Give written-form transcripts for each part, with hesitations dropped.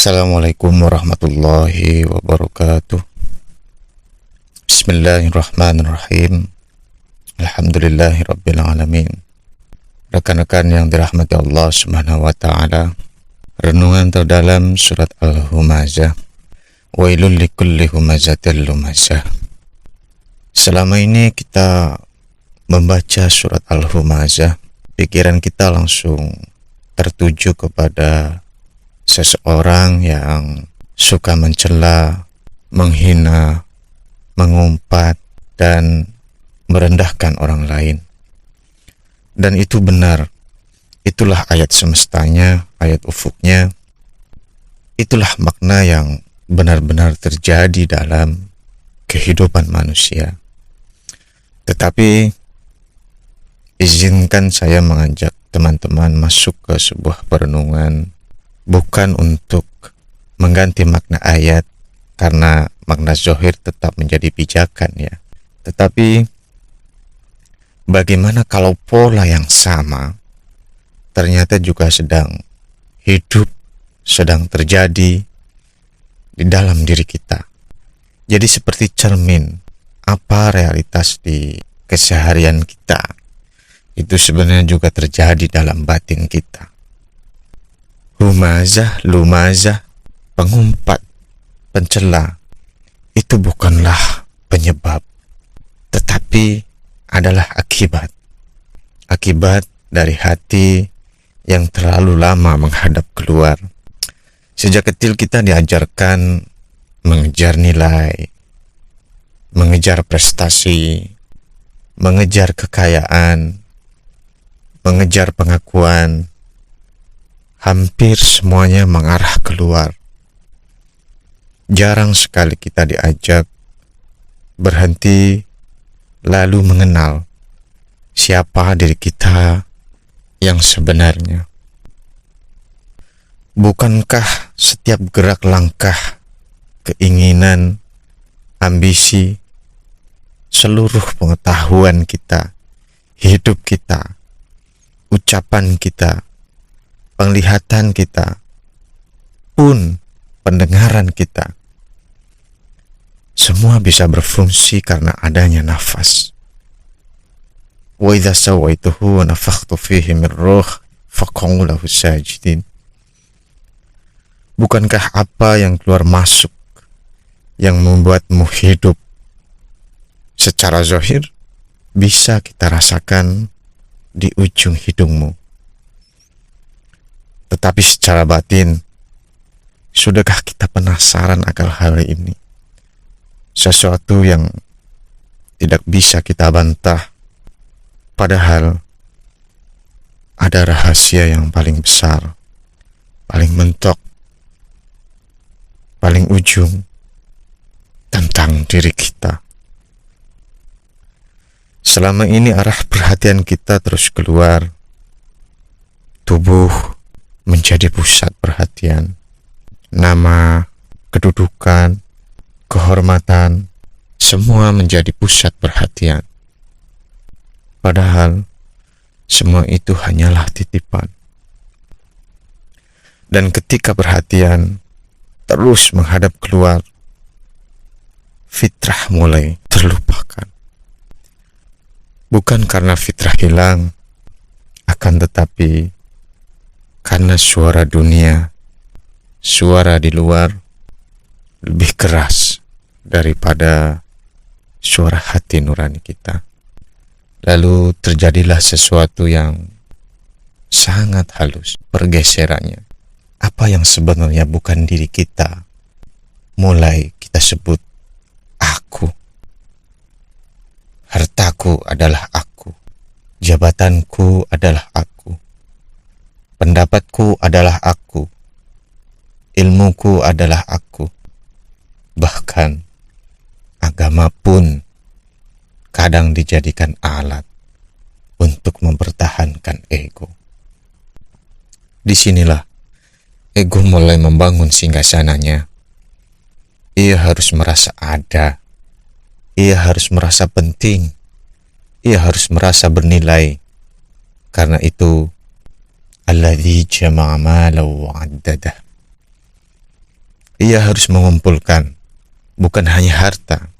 Assalamualaikum warahmatullahi wabarakatuh. Bismillahirrahmanirrahim. Alhamdulillahi rabbil alamin. Rekan-rekan yang dirahmati Allah Subhanahu wa taala, renungan terdalam surat Al-Humazah. Wailul likulli humazatil lumazah. Selama ini kita membaca surat Al-Humazah, pikiran kita langsung tertuju kepada seseorang yang suka mencela, menghina, mengumpat, dan merendahkan orang lain. Dan itu benar. Itulah ayat semestanya, ayat ufuknya. Itulah makna yang benar-benar terjadi dalam kehidupan manusia. Tetapi izinkan saya mengajak teman-teman masuk ke sebuah perenungan, bukan untuk mengganti makna ayat, karena makna zahir tetap menjadi pijakan ya. Tetapi bagaimana kalau pola yang sama ternyata juga sedang hidup, sedang terjadi di dalam diri kita. Jadi seperti cermin, apa realitas di keseharian kita itu sebenarnya juga terjadi dalam batin kita. Humazah, lumazah, pengumpat, pencela, itu bukanlah penyebab, tetapi adalah akibat. Akibat dari hati yang terlalu lama menghadap keluar. Sejak kecil kita diajarkan mengejar nilai, mengejar prestasi, mengejar kekayaan, mengejar pengakuan. Hampir semuanya mengarah keluar. Jarang sekali kita diajak berhenti lalu mengenal siapa diri kita yang sebenarnya. Bukankah setiap gerak langkah, keinginan, ambisi, seluruh pengetahuan kita, hidup kita, ucapan kita, penglihatan kita, pun pendengaran kita, semua bisa berfungsi karena adanya nafas. Wa idza sawaituhu wa nafakhtu fihi min ruh faq'u lahu sajidin. Bukankah apa yang keluar masuk yang membuatmu hidup secara zahir bisa kita rasakan di ujung hidungmu? Tetapi secara batin, sudahkah kita penasaran akan hal ini? Sesuatu yang tidak bisa kita bantah, padahal ada rahasia yang paling besar, paling mentok, paling ujung tentang diri kita. Selama ini arah perhatian kita terus keluar, tubuh menjadi pusat perhatian, nama, kedudukan, kehormatan, semua menjadi pusat perhatian. Padahal semua itu hanyalah titipan. Dan ketika perhatian terus menghadap keluar, fitrah mulai terlupakan. Bukan karena fitrah hilang, akan tetapi karena suara dunia, suara di luar lebih keras daripada suara hati nurani kita. Lalu terjadilah sesuatu yang sangat halus, pergeserannya. Apa yang sebenarnya bukan diri kita, mulai kita sebut aku. Hartaku adalah aku, jabatanku adalah aku, pendapatku adalah aku, ilmuku adalah aku. Bahkan agama pun kadang dijadikan alat untuk mempertahankan ego. Disinilah ego mulai membangun singgasananya. Ia harus merasa ada, ia harus merasa penting, ia harus merasa bernilai. Karena itu alladzi jama'a malan wa 'addadah. ia harus mengumpulkan bukan hanya harta,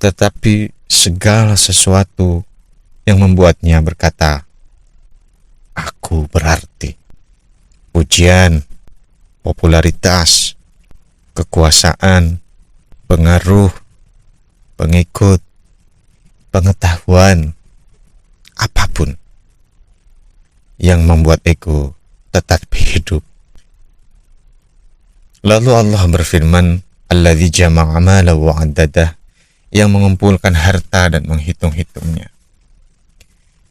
tetapi segala sesuatu yang membuatnya berkata, "Aku berarti." Pujian, popularitas, kekuasaan, pengaruh, pengikut, pengetahuan, apapun yang membuat ego tetap hidup. Lalu Allah berfirman, "Alladzi jama'a malahu wa 'addadah," yang mengumpulkan harta dan menghitung-hitungnya.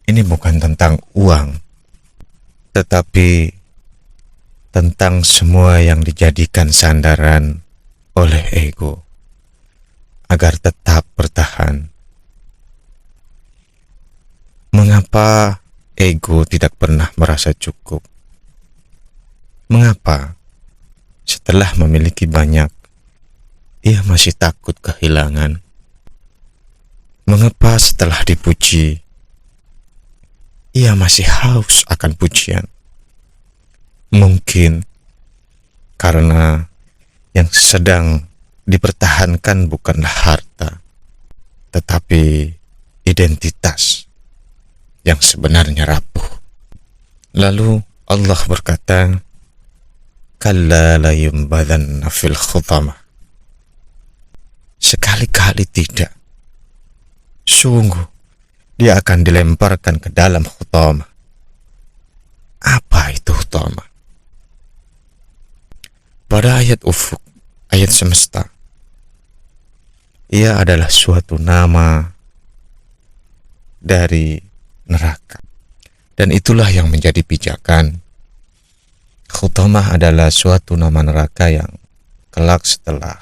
Ini bukan tentang uang, tetapi tentang semua yang dijadikan sandaran oleh ego agar tetap bertahan. Mengapa ego tidak pernah merasa cukup? Mengapa setelah memiliki banyak, ia masih takut kehilangan? Mengapa setelah dipuji, ia masih haus akan pujian? Mungkin karena yang sedang dipertahankan bukanlah harta, tetapi identitas yang sebenarnya rapuh. Lalu Allah berkata, "Kalla la yunbadanna fil khutamah." Sekali-kali tidak. Sungguh, dia akan dilemparkan ke dalam khutamah. Apa itu khutamah? Pada ayat ufuk, ayat semesta, ia adalah suatu nama dari neraka. Dan itulah yang menjadi pijakan. Khutamah adalah suatu nama neraka yang kelak setelah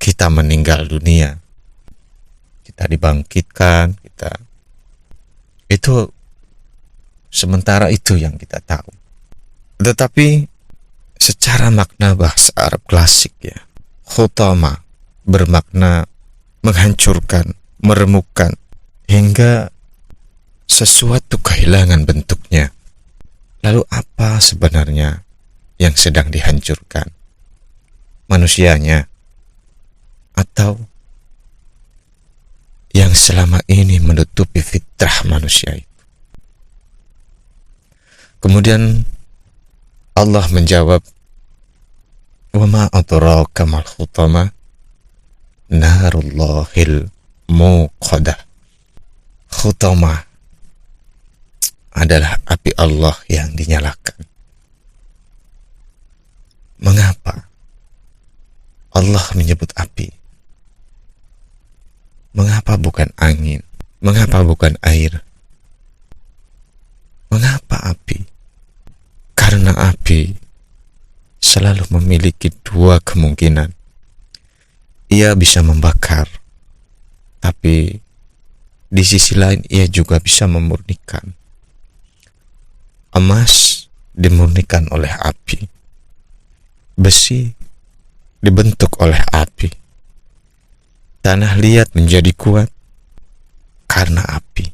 kita meninggal dunia, kita dibangkitkan, itu sementara itu yang kita tahu. Tetapi secara makna bahasa Arab klasik ya, khutama bermakna menghancurkan, meremukkan, hingga sesuatu kehilangan bentuknya. Lalu apa sebenarnya yang sedang dihancurkan? Manusianya atau yang selama ini menutupi fitrah manusia itu? Kemudian Allah menjawab, "Wa ma adraka mal khutamah, narullahil muqadah." Khutamah adalah api Allah yang dinyalakan. Mengapa Allah menyebut api? Mengapa bukan angin? Mengapa bukan air? Mengapa api? Karena api selalu memiliki dua kemungkinan. Ia bisa membakar, tapi di sisi lain ia juga bisa memurnikan. Emas dimurnikan oleh api. Besi dibentuk oleh api. Tanah liat menjadi kuat karena api.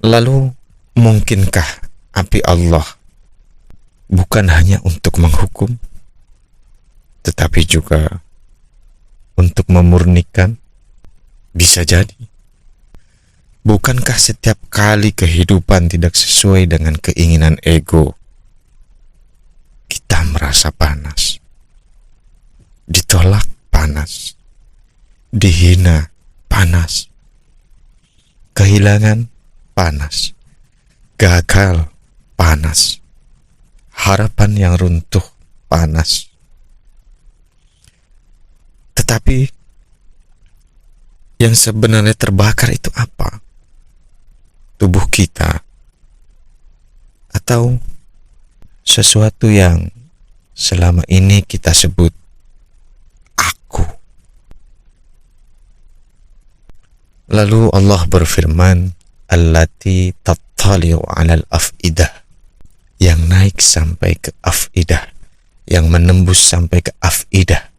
Lalu, mungkinkah api Allah bukan hanya untuk menghukum, tetapi juga untuk memurnikan? Bisa jadi. Bukankah setiap kali kehidupan tidak sesuai dengan keinginan ego, kita merasa panas, ditolak panas, dihina panas, kehilangan panas, gagal panas, harapan yang runtuh panas. Tetapi yang sebenarnya terbakar itu apa? Tubuh kita atau sesuatu yang selama ini kita sebut aku? Lalu Allah berfirman, "Allati tattali'u 'alal af'idah," yang naik sampai ke afidah, yang menembus sampai ke afidah,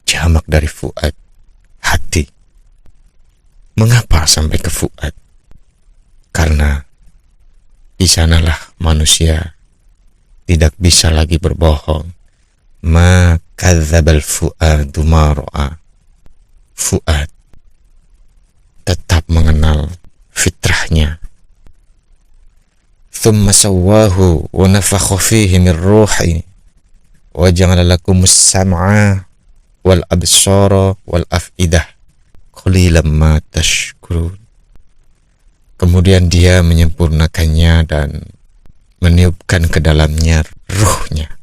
jamak dari fuad, hati. Mengapa sampai ke fuad? Karena di sanalah manusia tidak bisa lagi berbohong, Ma kadzdzabal fuadu ma ra'a. Fuad tetap mengenal fitrahnya. Thumma sawwahu wa nafakha fihi min ruhi wa ja'ala lakumus sam'a wal absara wal af'idah qalilan ma tashkurun. Kemudian dia menyempurnakannya dan meniupkan ke dalamnya ruhnya,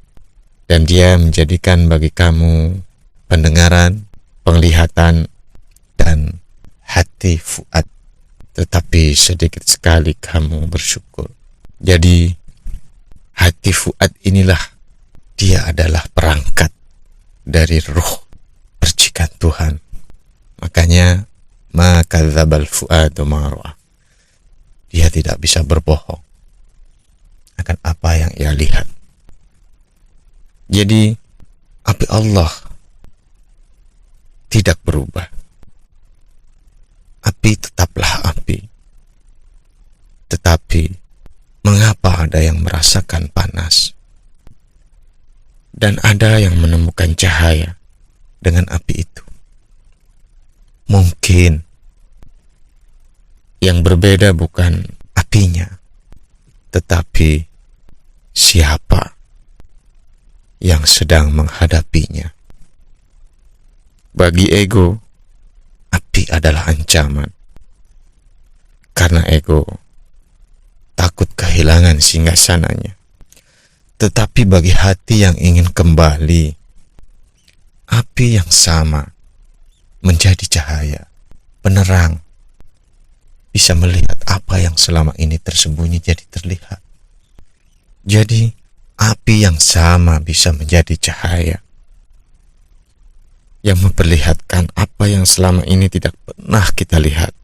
dan dia menjadikan bagi kamu pendengaran, penglihatan, dan hati fuad. Tetapi sedikit sekali kamu bersyukur. Jadi hati fuad inilah, dia adalah perangkat dari ruh percikan Tuhan. Makanya ma kadzdzabal fuadu ma ra'a. Dia tidak bisa berbohong akan apa yang ia lihat. Jadi api Allah tidak berubah. Api tetaplah api. Tetapi mengapa ada yang merasakan panas dan ada yang menemukan cahaya dengan api itu? Mungkin yang berbeda bukan apinya, tetapi siapa yang sedang menghadapinya. Bagi ego, api adalah ancaman, karena ego takut kehilangan singgasananya. Tetapi bagi hati yang ingin kembali, api yang sama menjadi cahaya, penerang, bisa melihat apa yang selama ini tersembunyi jadi terlihat. Jadi api yang sama bisa menjadi cahaya yang memperlihatkan apa yang selama ini tidak pernah kita lihat.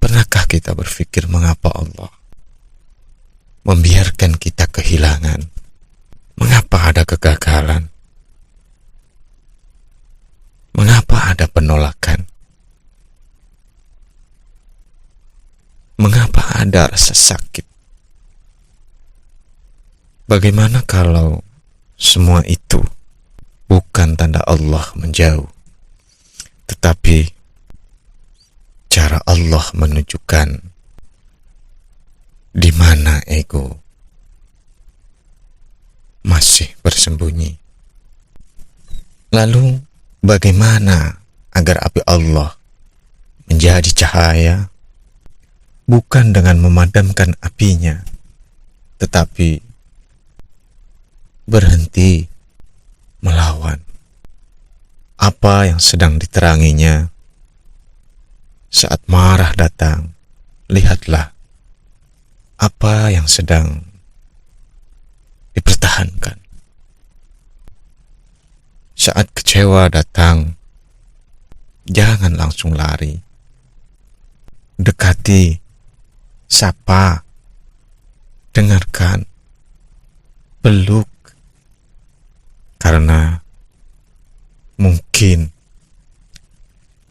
Pernahkah kita berpikir mengapa Allah membiarkan kita kehilangan? Mengapa ada kegagalan? Mengapa ada penolakan? Mengapa ada rasa sakit? Bagaimana kalau semua itu bukan tanda Allah menjauh, tetapi cara Allah menunjukkan di mana ego masih bersembunyi? Lalu bagaimana agar api Allah menjadi cahaya? Bukan dengan memadamkan apinya, tetapi berhenti melawan apa yang sedang diteranginya. Saat marah datang, lihatlah apa yang sedang dipertahankan. Saat kecewa datang, jangan langsung lari. Dekati, sapa, dengarkan, peluk, karena mungkin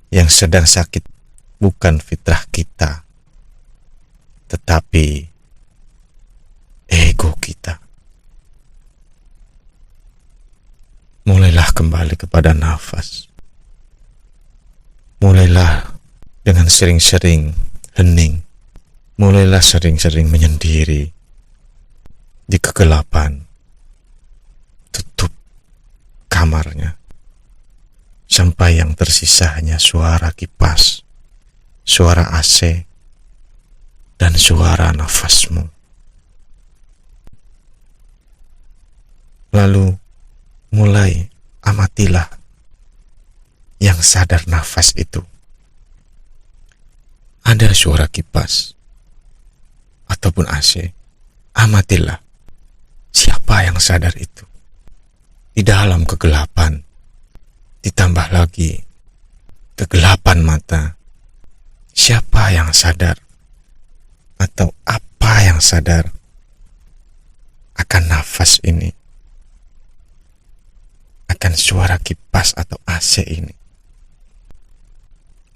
yang sedang sakit bukan fitrah kita, tetapi ego kita. Mulailah kembali kepada nafas. Mulailah dengan sering-sering hening. Mulailah sering-sering menyendiri di kegelapan. Tutup kamarnya sampai yang tersisa hanya suara kipas, suara AC, dan suara nafasmu. Lalu mulai amatilah yang sadar nafas itu. Ada suara kipas ataupun AC, amatilah siapa yang sadar itu. Di dalam kegelapan, ditambah lagi kegelapan mata, siapa yang sadar atau apa yang sadar akan nafas ini, akan suara kipas atau AC ini?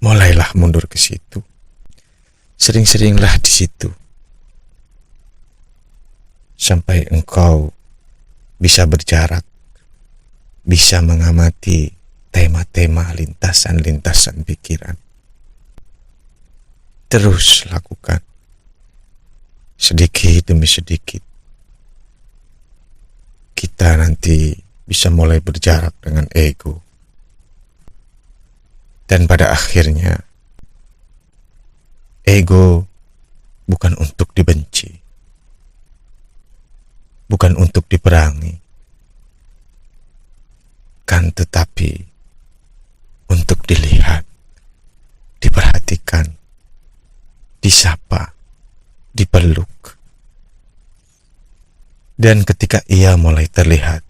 Mulailah mundur ke situ. Sering-seringlah di situ sampai engkau bisa berjarak, bisa mengamati tema-tema lintasan-lintasan pikiran. Terus lakukan, sedikit demi sedikit. Kita nanti bisa mulai berjarak dengan ego. Dan pada akhirnya, ego bukan untuk dibenci, bukan untuk diperangi, kan tetapi untuk dilihat, diperhatikan, disapa, dipeluk. Dan ketika ia mulai terlihat,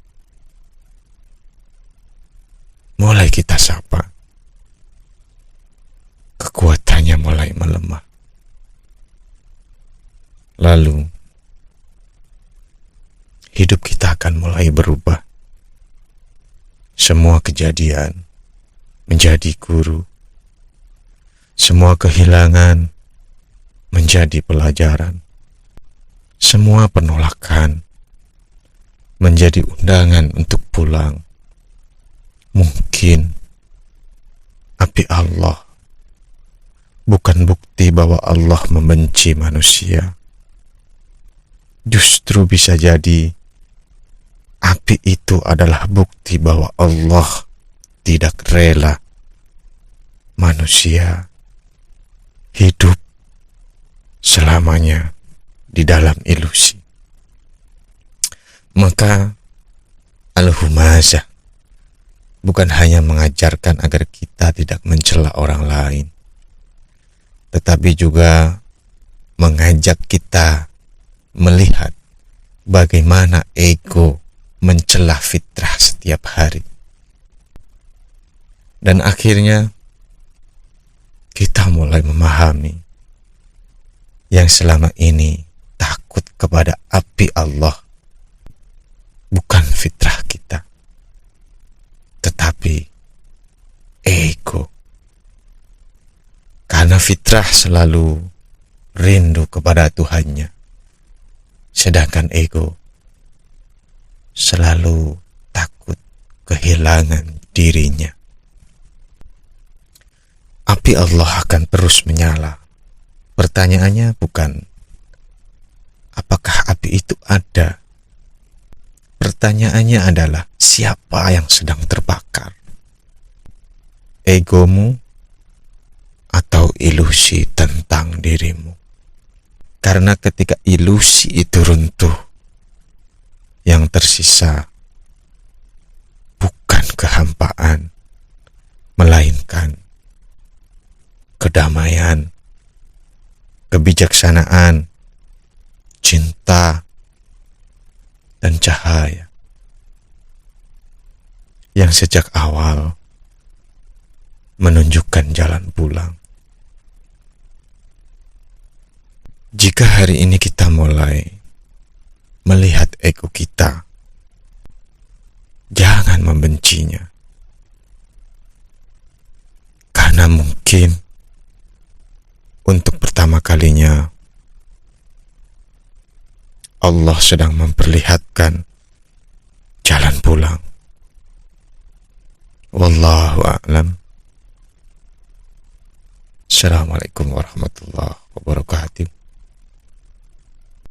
mulai kita sapa, kekuatannya mulai melemah. Lalu, hidup kita akan mulai berubah. Semua kejadian menjadi guru. Semua kehilangan menjadi pelajaran. Semua penolakan menjadi undangan untuk pulang. Mungkin api Allah bukan bukti bahwa Allah membenci manusia. Justru bisa jadi api itu adalah bukti bahwa Allah tidak rela manusia hidup selamanya di dalam ilusi. Maka Al-Humazah bukan hanya mengajarkan agar kita tidak mencela orang lain, tetapi juga mengajak kita melihat bagaimana ego mencela fitrah setiap hari. Dan akhirnya kita mulai memahami yang selama ini takut kepada api Allah bukan fitrah kita, tetapi ego. Karena fitrah selalu rindu kepada Tuhannya, sedangkan ego selalu takut kehilangan dirinya. Api Allah akan terus menyala. Pertanyaannya bukan apakah api itu ada. Pertanyaannya adalah siapa yang sedang terbakar? Egomu atau ilusi tentang dirimu? Karena ketika ilusi itu runtuh, yang tersisa bukan kehampaan, melainkan kedamaian, kebijaksanaan, cinta, dan cahaya yang sejak awal menunjukkan jalan pulang. Jika hari ini kita mulai melihat ego kita, jangan membencinya. Karena mungkin untuk pertama kalinya Allah sedang memperlihatkan jalan pulang. Wallahu a'lam. Assalamualaikum warahmatullahi wabarakatuh.